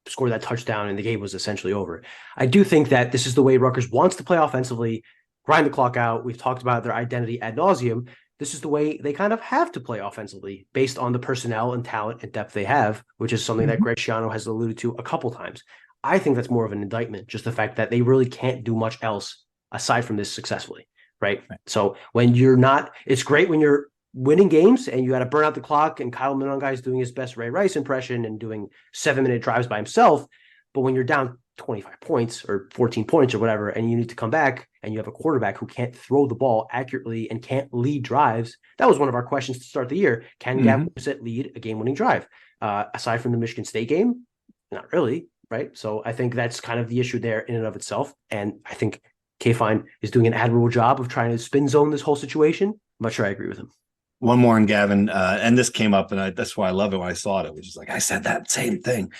scored that touchdown, and the game was essentially over. I do think that this is the way Rutgers wants to play offensively, grind the clock out. We've talked about their identity ad nauseum. This is the way they kind of have to play offensively based on the personnel and talent and depth they have, which is something that Greg Schiano has alluded to a couple times. I think that's more of an indictment, just the fact that they really can't do much else aside from this successfully, right? So when you're not, it's great when you're winning games and you got to burn out the clock and Kyle Monunga is doing his best Ray Rice impression and doing 7-minute drives by himself. But when you're down 25 points or 14 points or whatever, and you need to come back and you have a quarterback who can't throw the ball accurately and can't lead drives. That was one of our questions to start the year. Can Gavin Brissett lead a game-winning drive? Aside from the Michigan State game, not really, right? So I think that's kind of the issue there in and of itself. And I think K-Fine is doing an admirable job of trying to spin zone this whole situation. I'm not sure I agree with him. One more on Gavin, and this came up, and that's why I love it when I saw it. Which is like I said that same thing.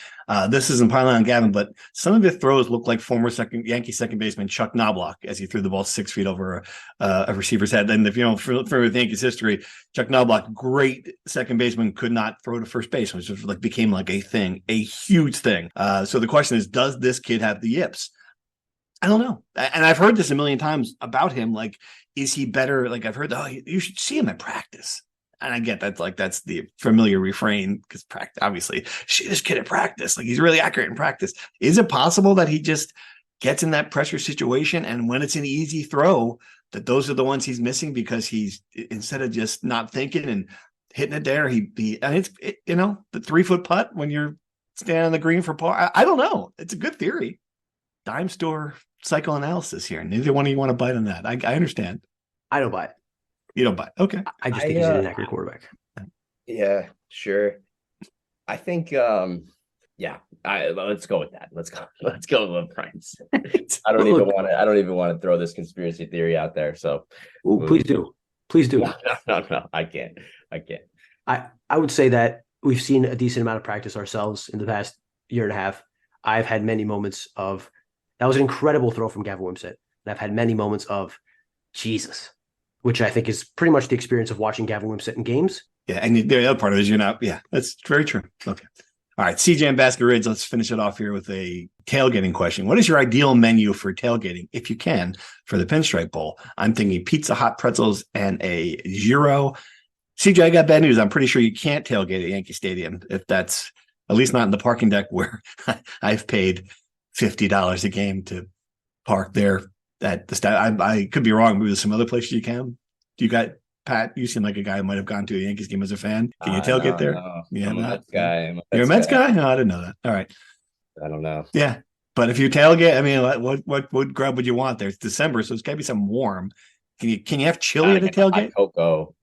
This isn't piling on Gavin, but some of his throws look like former Yankee second baseman Chuck Knobloch as he threw the ball 6 feet over a receiver's head. And if you know for the Yankees history, Chuck Knobloch, great second baseman, could not throw to first base, which was like became like a thing, a huge thing. So the question is, does this kid have the yips? I don't know. And I've heard this a million times about him. Like, is he better? Like, I've heard, you should see him at practice. And I get that, like, that's the familiar refrain because practice, obviously, see this kid at practice. Like, he's really accurate in practice. Is it possible that he just gets in that pressure situation and when it's an easy throw, that those are the ones he's missing because he's, instead of just not thinking and hitting it there, and it's the 3-foot putt when you're standing on the green for par. I don't know. It's a good theory. Dime store psychoanalysis here. Neither one of you want to bite on that. I understand. I don't buy it. You don't buy it. Okay. I just think he's an inaccurate quarterback. Yeah, sure. I think let's go with that. Let's go with Brian's. I don't even want to throw this conspiracy theory out there. So please do. No, I can't. I would say that we've seen a decent amount of practice ourselves in the past year and a half. I've had many moments of that was an incredible throw from Gavin Wimsatt. And I've had many moments of Jesus, which I think is pretty much the experience of watching Gavin Wimsatt in games. Yeah, and the other part of it is you're not. Yeah, that's very true. Okay. All right, CJ and Basket Ridge, let's finish it off here with a tailgating question. What is your ideal menu for tailgating, if you can, for the Pinstripe Bowl? I'm thinking pizza, hot pretzels, and a gyro. CJ, I got bad news. I'm pretty sure you can't tailgate at Yankee Stadium if that's at least not in the parking deck where I've paid $50 a game to park there at the stat. I could be wrong. Maybe there's some other places you can. Do you got Pat? You seem like a guy who might have gone to a Yankees game as a fan. Can you tailgate there? No. Yeah, I'm a Mets guy. You're a Mets guy? No, I didn't know that. All right. I don't know. Yeah, but if you tailgate, I mean, what grub would you want there? It's December, so it's got to be something warm. Can you have chili at a tailgate? Cocoa,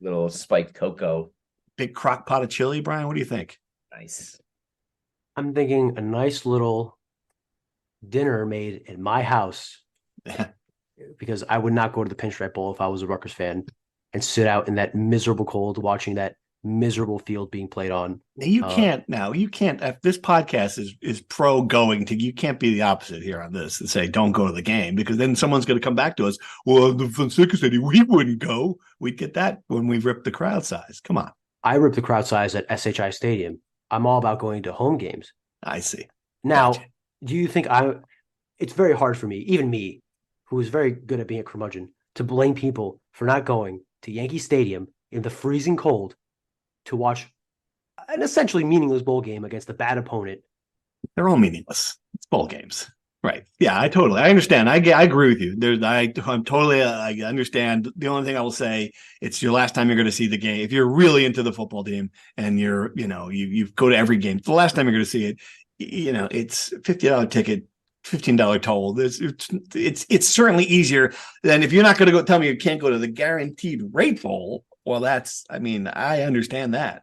little spiked cocoa. Big crock pot of chili, Brian. What do you think? Nice. I'm thinking a nice little dinner made in my house because I would not go to the Pinstripe Bowl if I was a Rutgers fan and sit out in that miserable cold watching that miserable field being played on. You can't. If this podcast is pro going to, you can't be the opposite here on this and say don't go to the game, because then someone's going to come back to us. Well, the Fonseca said we wouldn't go. We'd get that when we ripped the crowd size. Come on. I ripped the crowd size at SHI Stadium. I'm all about going to home games. I see. Now, do you think it's very hard for me, even me, who is very good at being a curmudgeon, to blame people for not going to Yankee Stadium in the freezing cold to watch an essentially meaningless bowl game against a bad opponent. They're all meaningless. It's bowl games. Right. Yeah, I understand. I agree with you. I understand. The only thing I will say, it's your last time you're going to see the game. If you're really into the football team and you go to every game, it's the last time you're going to see it. It's $50 ticket, $15 toll. It's certainly easier than if you're not going to go. Tell me you can't go to the guaranteed rate bowl. Well, I understand that,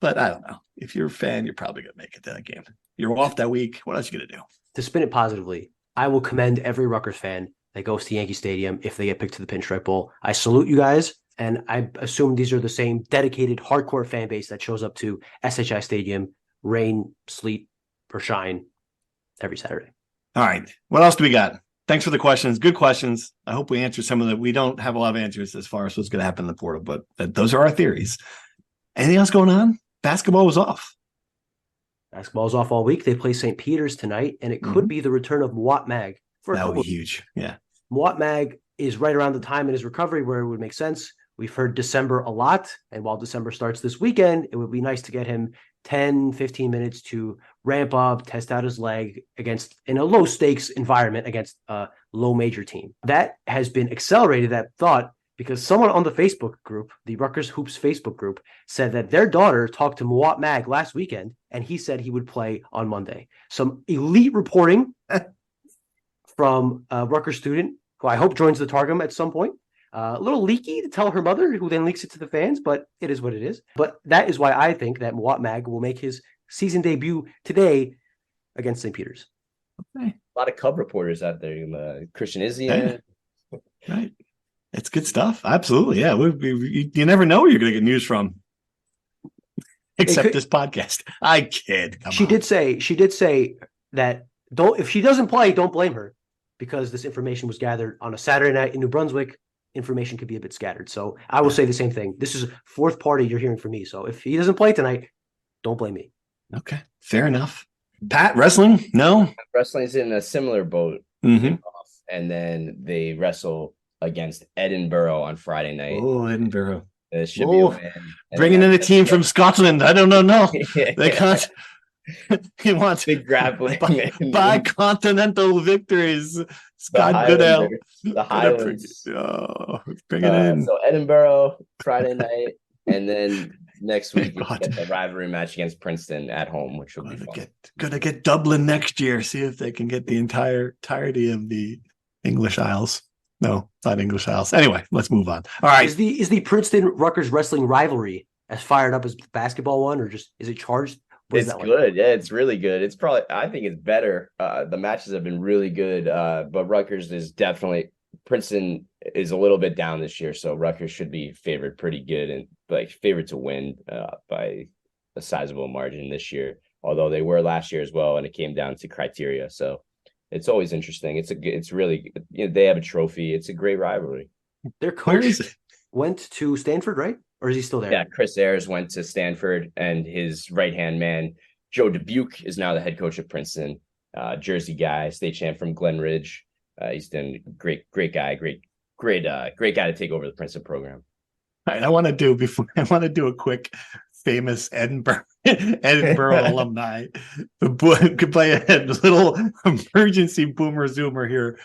but I don't know. If you're a fan, you're probably going to make it to that game. You're off that week. What else are you going to do? To spin it positively, I will commend every Rutgers fan that goes to Yankee Stadium if they get picked to the Pinstripe Bowl. I salute you guys, and I assume these are the same dedicated, hardcore fan base that shows up to SHI Stadium, rain, sleet, or shine, every Saturday. All right. What else do we got? Thanks for the questions. Good questions. I hope we answered some of them. We don't have a lot of answers as far as what's going to happen in the portal, but those are our theories. Anything else going on? Basketball was off. Basketball's off all week. They play St. Peter's tonight, and it could be the return of Mwat Mag. That would be huge. Yeah. Mwat Mag is right around the time in his recovery where it would make sense. We've heard December a lot, and while December starts this weekend, it would be nice to get him 10, 15 minutes to ramp up, test out his leg in a low-stakes environment against a low-major team. That has been accelerated, that thought, because someone on the Facebook group, the Rutgers Hoops Facebook group, said that their daughter talked to Mwat Mag last weekend, and he said he would play on Monday. Some elite reporting from a Rutgers student, who I hope joins the Targum at some point, A little leaky to tell her mother, who then leaks it to the fans, but it is what it is. But that is why I think that Mwat Mag will make his season debut today against St. Peter's. Okay. A lot of Cub reporters out there. Christian Izzy. Right. It's good stuff. Absolutely. Yeah. You never know where you're going to get news from. Except this podcast. I kid. She did say that if she doesn't play, don't blame her, because this information was gathered on a Saturday night in New Brunswick. Information could be a bit scattered. So I will say the same thing. This is fourth party you're hearing from me. So if he doesn't play tonight, don't blame me. Okay. Fair enough. Pat, wrestling? No? Wrestling's in a similar boat. Mm-hmm. And then they wrestle against Edinburgh on Friday night. Oh, Edinburgh. It should be a win. Bringing in a team from Scotland. I don't know. No. Yeah. They can't. He wants big grappling. Bicontinental victories. Scott Goodell. The Highlands. Bring it in. So Edinburgh, Friday night. And then next week, we get the rivalry match against Princeton at home, which will be fun. Gonna get Dublin next year. See if they can get the entirety of the English Isles. No, not English Isles. Anyway, let's move on. All right. Is the Princeton Rutgers wrestling rivalry as fired up as the basketball one, or just is it charged? It's good. Yeah, it's really good. It's probably, I think it's better. The matches have been really good, but Rutgers is definitely, Princeton is a little bit down this year, so Rutgers should be favored pretty good and favored to win by a sizable margin this year, although they were last year as well, and it came down to criteria. So it's always interesting. It's really, they have a trophy. It's a great rivalry. Their coach went to Stanford, right? Or is he still there? Yeah, Chris Ayers went to Stanford, and his right-hand man, Joe Dubuque, is now the head coach of Princeton. Jersey guy, state champ from Glen Ridge. He's done great guy, great guy to take over the Princeton program. All right, I want to do a quick famous Edinburgh alumni. Could play a little emergency boomer zoomer here.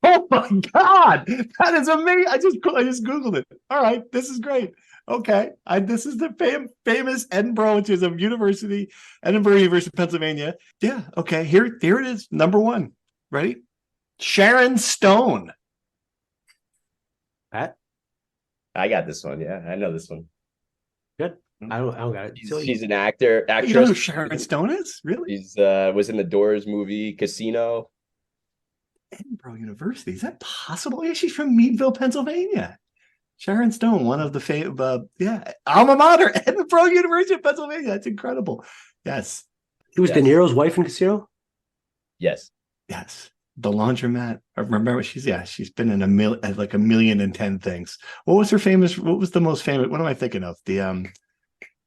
Oh my God, that is amazing! I just Googled it. All right, this is great. Okay, this is the famous Edinburgh, which is Edinburgh University, Pennsylvania. Yeah. Okay. Here it is. Number one. Ready? Sharon Stone. Pat? I got this one. Yeah, I know this one. Good. I don't got it. She's an actress. You know who Sharon Stone is? Really? She's was in the Doors movie Casino. Edinburgh University. Is that possible? Yeah, she's from Meadville, Pennsylvania. Sharon Stone, one of the alma mater, Edinburgh University of Pennsylvania. That's incredible. Yes. She was De Niro's wife in Casino? Yes. The laundromat. I remember she's been in a million and 10 things. What was the most famous? What am I thinking of? The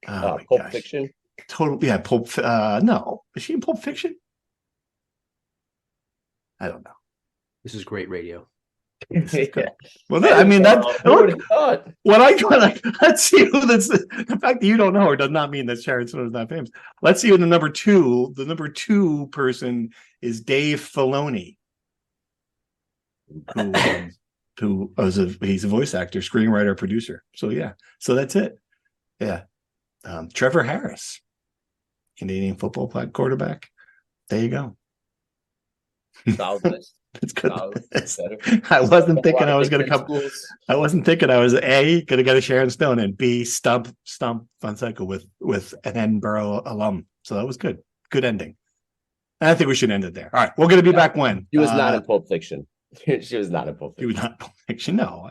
Pulp Fiction. No. Is she in Pulp Fiction? I don't know. This is great radio. Yeah. Well, let's see who this. The fact that you don't know her does not mean that Sharon Stone is not famous. Let's see who the number two person is. Dave Filoni, he's a voice actor, screenwriter, producer. So that's it. Yeah, Trevor Harris, Canadian football quarterback. There you go. It's good. I wasn't thinking I was going to come. I wasn't thinking I was A, going to get a Sharon Stone, and B, stump Fonseca with an Edinburgh alum. So that was good. Good ending. And I think we should end it there. All right. We're going to be back when? She was not in Pulp Fiction. She was not in Pulp Fiction. She was not in Pulp Fiction. No.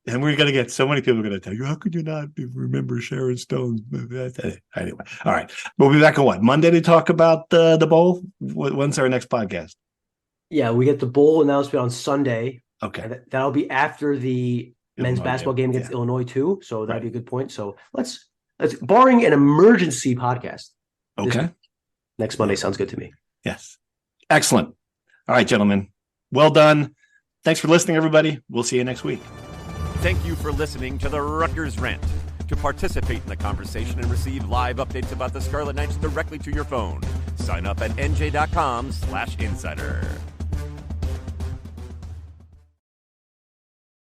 And we're going to get so many people going to tell you, how could you not remember Sharon Stone? Anyway. All right. We'll be back on what? Monday to talk about the bowl? When's our next podcast? Yeah, we get the bowl announcement on Sunday. Okay. That'll be after the men's basketball game against Illinois too. So that'd be a good point. So let's barring an emergency podcast. Okay. Next Monday sounds good to me. Yes. Excellent. All right, gentlemen. Well done. Thanks for listening, everybody. We'll see you next week. Thank you for listening to the Rutgers Rant. To participate in the conversation and receive live updates about the Scarlet Knights directly to your phone, sign up at NJ.com/insider.